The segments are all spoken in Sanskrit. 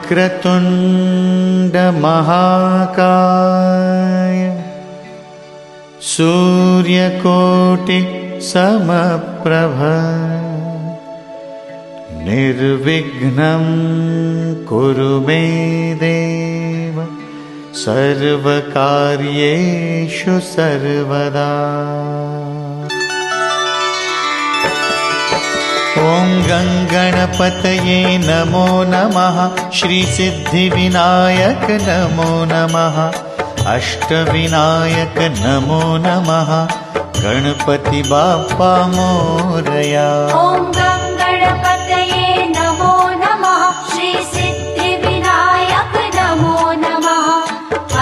वक्रतुण्ड महाकाय सूर्यकोटि समप्रभ निर्विघ्नं कुरु मे देव सर्वकार्येषु सर्वदा। ॐ गङ्गणपतये नमो नमः। श्रीसिद्धिविनायक नमो नमः। अष्टविनायक नमो नमः। गणपति बाप्पा मोरया। ॐ गङ्गणपतये नमो नमः। श्रीसिद्धिविनायक नमो नमः।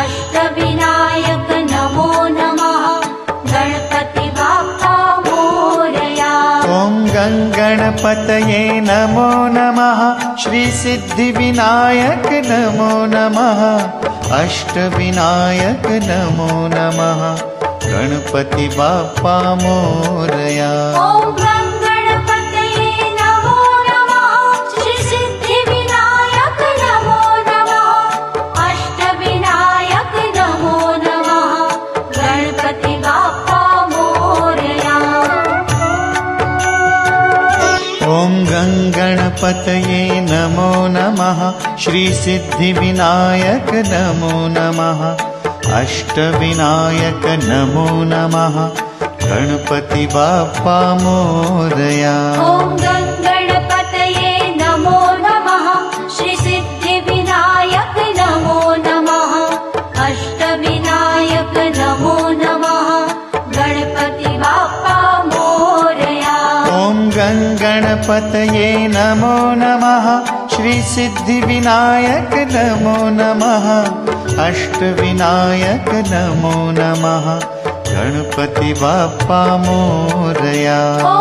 अष्टविनायक नमो नमः। गणपति बाप्पा मोरया। ॐ गङ्गणपतये नमो नमः। श्रीसिद्धिविनायक नमो नमः। अष्टविनायक नमो नमः। गणपति बाप्पा मोरया। ॐ गङ्गणपतये नमो नमः। श्रीसिद्धिविनायक नमो नमः। अष्टविनायक नमो नमः। गणपति बाप्पा मोरया। ॐ गङ्गणपतये नमो नमः। श्रीसिद्धिविनायक नमो नमः। अष्टविनायक नमो नमः। गणपति बाप्पा मोरया। ॐ गङ्गणपतये नमो नमः। श्रीसिद्धिविनायक नमो नमः। अष्टविनायक नमो नमः। गणपति बाप्पा मोरया। ॐ गङ्गणपतये नमो नमः। श्रीसिद्धिविनायक नमो नमः। अष्टविनायक नमो नमः। गणपति बाप्पा मोरया। ॐ